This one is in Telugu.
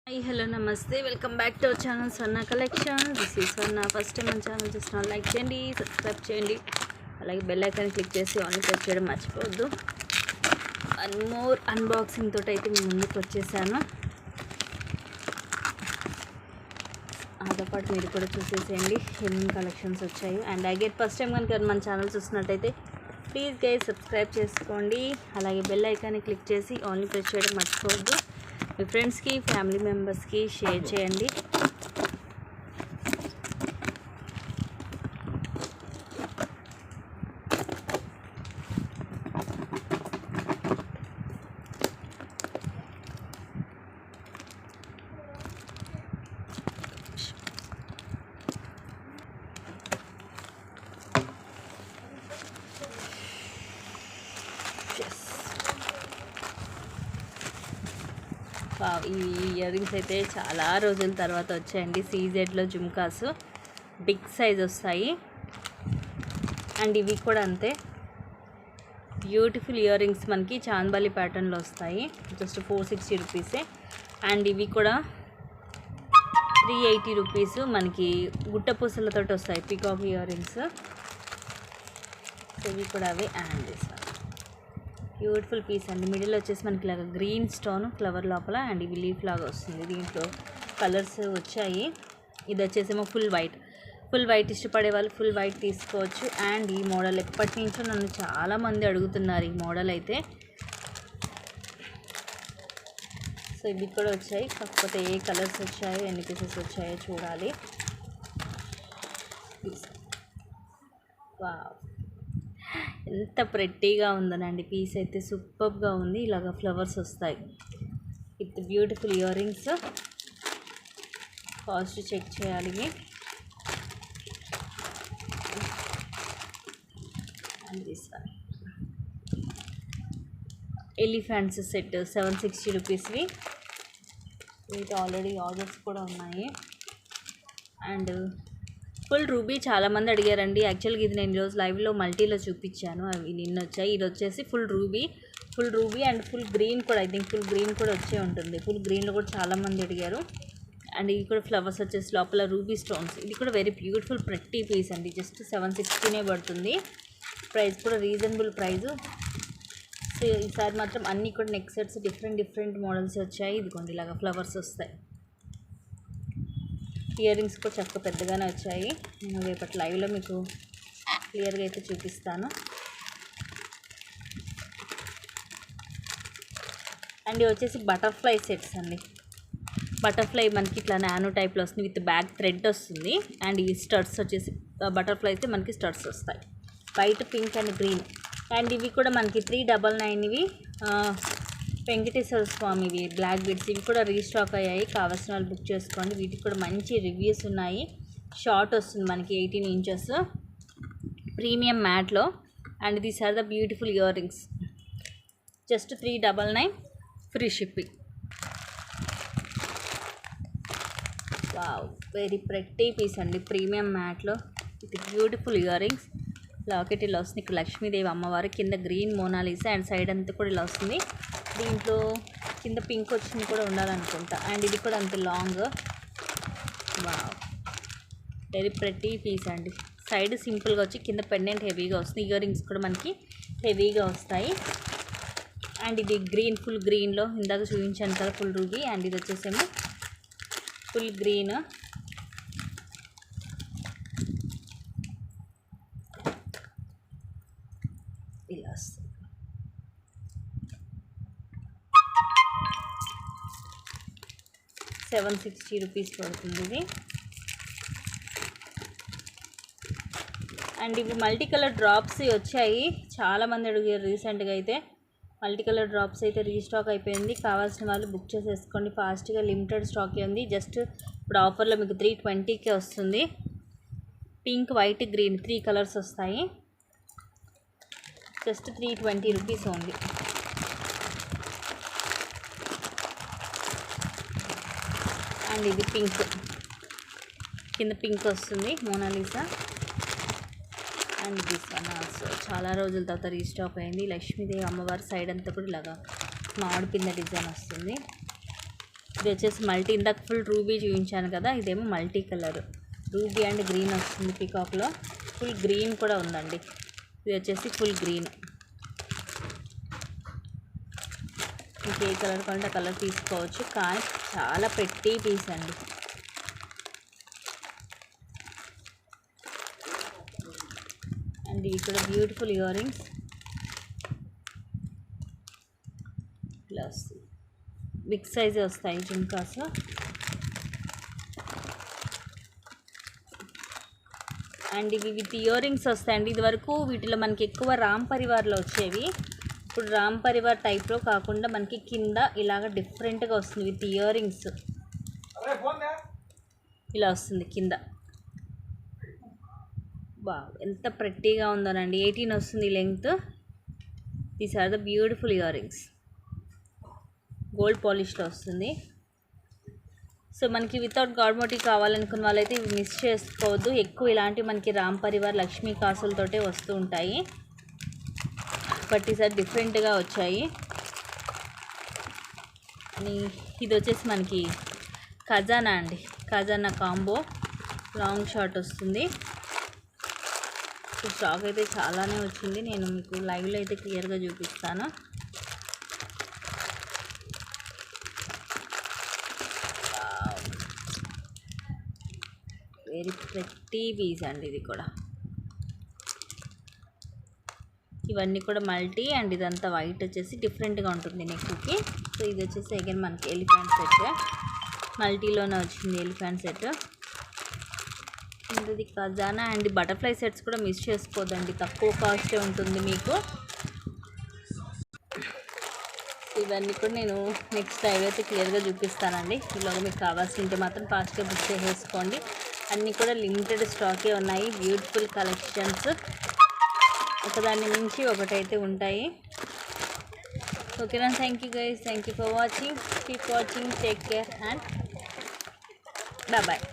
Hi, hello, namaste. Welcome back to our channel Swarna Collections. This is Swarna. First time మన ఛానల్ చూసిన లైక్ చేయండి, సబ్స్క్రైబ్ చేయండి, అలాగే బెల్ ఐకాన్ క్లిక్ చేసి ఆల్ ప్రెస్ చేయడం మర్చిపోవద్దు. వన్ మోర్ అన్బాక్సింగ్ తోటి అయితే మీ ముందుకు వచ్చేసాను. ఆతో పాటు మీరు కూడా చూసేసేయండి ఏమేమి కలెక్షన్స్ వచ్చాయి. అండ్ అగైన్ ఫస్ట్ టైం కనుక మన ఛానల్ చూసినట్టయితే ప్లీజ్ గైస్ సబ్స్క్రైబ్ చేసుకోండి, అలాగే బెల్ ఐకాన్ని క్లిక్ చేసి ఆల్ ప్రెస్ చేయడం మర్చిపోవద్దు. మీ ఫ్రెండ్స్కి ఫ్యామిలీ మెంబర్స్కి షేర్ చేయండి. ఈ ఇయర్ రింగ్స్ అయితే చాలా రోజుల తర్వాత వచ్చాయండి. సీజెడ్లో జుమ్కాస్ బిగ్ సైజ్ వస్తాయి. అండ్ ఇవి కూడా అంతే బ్యూటిఫుల్ ఇయర్ రింగ్స్ మనకి చాంద్బాలి ప్యాటర్న్లో వస్తాయి. జస్ట్ 460 రూపీసే. అండ్ ఇవి కూడా 380 రూపీస్ మనకి గుట్ట పూసలతో వస్తాయి పికాక్ ఇయర్ రింగ్స్. సో ఇవి కూడా అవే. అండ్ బ్యూటిఫుల్ పీస్ అండి. మిడిల్ వచ్చేసి మనకి ఇలాగ గ్రీన్ స్టోన్ ఫ్లవర్ లోపల అండ్ ఇవి లీఫ్ లాగా వస్తుంది. దీంట్లో కలర్స్ వచ్చాయి. ఇది వచ్చేసేమో ఫుల్ వైట్ ఇష్టపడే వాళ్ళు ఫుల్ వైట్ తీసుకోవచ్చు. అండ్ ఈ మోడల్ ఎప్పటి నుంచో నన్ను చాలామంది అడుగుతున్నారు ఈ మోడల్ అయితే. సో ఇవి కూడా వచ్చాయి, కాకపోతే ఏ కలర్స్ వచ్చాయో ఎన్ని పీసెస్ వచ్చాయో చూడాలి. వావ్, ఎంత ప్రెట్టీగా ఉందనండి. పీస్ అయితే సూపర్గా ఉంది. ఇలాగ ఫ్లవర్స్ వస్తాయి with beautiful earrings. Cost check చేయాలి. ఎలిఫెంట్స్ సెట్ 760 రూపీస్వి. వీటి ఆల్రెడీ ఆర్డర్స్ కూడా ఉన్నాయి. అండ్ ఫుల్ రూబీ చాలామంది అడిగారండి. యాక్చువల్గా ఇది నేను ఈరోజు లైవ్లో మల్టీలో చూపించాను, అవి నిన్న వచ్చాయి. ఇది వచ్చేసి full ruby and full green కూడా. ఐ థింక్ ఫుల్ గ్రీన్ కూడా వచ్చే ఉంటుంది. ఫుల్ గ్రీన్లో కూడా చాలామంది అడిగారు. అండ్ ఇది కూడా ఫ్లవర్స్ వచ్చేసి లోపల రూబీ స్టోన్స్. ఇది కూడా వెరీ బ్యూటిఫుల్ ప్రట్టి పీస్ అండి. జస్ట్ 760 పడుతుంది. ప్రైస్ కూడా రీజనబుల్ ప్రైస్. సో ఈసారి మాత్రం అన్నీ కూడా నెక్ సెట్స్ డిఫరెంట్ మోడల్స్ వచ్చాయి. ఇదిగోండి ఇలాగా ఫ్లవర్స్ వస్తాయి. ఇయర్ రింగ్స్ కూడా చక్కగా పెద్దగానే వచ్చాయి. నేను రేపటి లైవ్లో మీకు క్లియర్గా అయితే చూపిస్తాను. అండ్ ఇవి వచ్చేసి బటర్ఫ్లై సెట్స్ అండి. బటర్ఫ్లై మనకి ఇట్లా నానో టైప్లో వస్తుంది, విత్ బ్యాక్ థ్రెడ్ వస్తుంది. అండ్ ఇవి స్టడ్స్ వచ్చేసి బటర్ఫ్లై అయితే మనకి స్టడ్స్ వస్తాయి, white, pink and green. And ఇవి కూడా మనకి 399 ఇవి వెంకటేశ్వర స్వామివి బ్లాక్ బీడ్స్. ఇవి కూడా రీస్టాక్ అయ్యాయి, కావాల్సిన వాళ్ళు బుక్ చేసుకోండి. వీటికి కూడా మంచి రివ్యూస్ ఉన్నాయి. షార్ట్ వస్తుంది మనకి 18 ఇంచెస్ ప్రీమియం మ్యాట్లో. And these are the beautiful earrings. Just 399 free shipping. Wow, very pretty piece అండి. ప్రీమియం మ్యాట్లో ఇది బ్యూటిఫుల్ ఇయర్ రింగ్స్. లాకెట్ ఇలా వస్తుంది. ఇక్కడ లక్ష్మీదేవి అమ్మవారు, కింద గ్రీన్ మోనాలిసా అండ్ సైడ్ అంతా కూడా ఇలా వస్తుంది. దీంట్లో కింద పింక్ వచ్చింది కూడా ఉండాలనుకుంటా. అండ్ ఇది కూడా అంత long. Wow, very pretty piece అండి. సైడ్ సింపుల్గా వచ్చి కింద పెండెంట్ హెవీగా వస్తుంది. ఇయర్ రింగ్స్ కూడా మనకి హెవీగా వస్తాయి. అండ్ ఇది గ్రీన్, ఫుల్ గ్రీన్లో ఇందాక చూపించాను కదా ఫుల్ రూబీ. అండ్ ఇది వచ్చేసేమో ఫుల్ గ్రీన్. ఇలా వస్తుంది. 760 రూపీస్ పడుతుంది ఇది. అండ్ ఇవి మల్టీ కలర్ డ్రాప్స్ వచ్చాయి. చాలామంది అడిగారు రీసెంట్గా అయితే. మల్టీ కలర్ డ్రాప్స్ అయితే రీస్టాక్ అయిపోయింది. కావాల్సిన వాళ్ళు బుక్ చేసేసుకోండి ఫాస్ట్గా. లిమిటెడ్ స్టాకే ఉంది. జస్ట్ ఇప్పుడు ఆఫర్లో మీకు 320కే వస్తుంది. పింక్, వైట్, గ్రీన్ 3 కలర్స్ వస్తాయి. Just 320 rupees only. అండ్ ఇది పింక్, కింద పింక్ వస్తుంది Mona Lisa. And this one also చాలా రోజుల తర్వాత రీస్టాక్ అయింది. లక్ష్మీదేవి అమ్మవారి సైడ్ అంతా కూడా ఇలాగా మామిడి పింద డిజైన్ వస్తుంది. ఇది వచ్చేసి మల్టీ, ఇందాక ఫుల్ రూబీ చూపించాను కదా, ఇదేమో multi colour ruby and green వస్తుంది పీకాక్లో. ఫుల్ గ్రీన్ కూడా ఉందండి. ఇది వచ్చేసి ఫుల్ గ్రీన్. మీకు ఏ కలర్ కావాలంటే ఆ కలర్ తీసుకోవచ్చు, కానీ చాలా పెట్టి పీస్ అండి. అండ్ ఇక్కడ బ్యూటిఫుల్ ఇయర్ రింగ్స్ ఇలా వస్తుంది. బిగ్ సైజే వస్తాయి జుమ్కాస్. అండ్ ఇవి విత్ ఇయర్ రింగ్స్ వస్తాయండి. ఇది వరకు వీటిలో మనకి ఎక్కువ రామ్ పరివార్లో వచ్చేవి. ఇప్పుడు రామ్ పరివార్ టైప్లో కాకుండా మనకి కింద ఇలాగ డిఫరెంట్గా వస్తుంది విత్ ఇయర్ రింగ్స్. ఇలా వస్తుంది కింద. బా ఎంత ప్రెట్టీగా ఉందోనండి. 18 వస్తుంది length. These are the beautiful earrings. Gold పాలిష్లో వస్తుంది. సో మనకి వితౌట్ గాడ్ మోటివ్ కావాలనుకున్న వాళ్ళైతే ఇవి మిస్ చేసుకోవద్దు. ఎక్కువ ఇలాంటివి మనకి రామ్ పరివార్ లక్ష్మీ కాసులతోటే వస్తూ ఉంటాయి. బట్ ఈసారి డిఫరెంట్గా వచ్చాయి. అని ఇది వచ్చేసి మనకి ఖజానా అండి. ఖజానా కాంబో లాంగ్ షార్ట్ వస్తుంది. సో స్టాక్ అయితే చాలానే వచ్చింది. నేను మీకు లైవ్లో అయితే క్లియర్గా చూపిస్తాను. వెరీ ప్రెట్టి పీస్ అండి ఇది కూడా. ఇవన్నీ కూడా మల్టీ అండ్ ఇదంతా వైట్ వచ్చేసి డిఫరెంట్గా ఉంటుంది నెక్కి. సో ఇది వచ్చేసి అగైన్ మనకి ఎలిఫెంట్ సెట్, మల్టీలోనే వచ్చింది ఎలిఫెంట్ సెట్. ఇది ఖజానా అండ్ బటర్ఫ్లై సెట్స్ కూడా మిస్ చేసుకోవద్దండి, తక్కువ కాస్టే ఉంటుంది మీకు. ఇవన్నీ కూడా నేను నెక్స్ట్ లైవ్ అయితే క్లియర్గా చూపిస్తానండి. ఈలోగా మీకు కావాల్సింటే మాత్రం ఫాస్ట్గా బుక్ చేసేసుకోండి. అన్నీ కూడా లిమిటెడ్ స్టాకే ఉన్నాయి. బ్యూటిఫుల్ కలెక్షన్స్, ఒకదాన్ని మించి ఒకటైతే ఉంటాయి. ఓకేనా? Thank you guys, thank you for watching. Keep watching, take care and bye.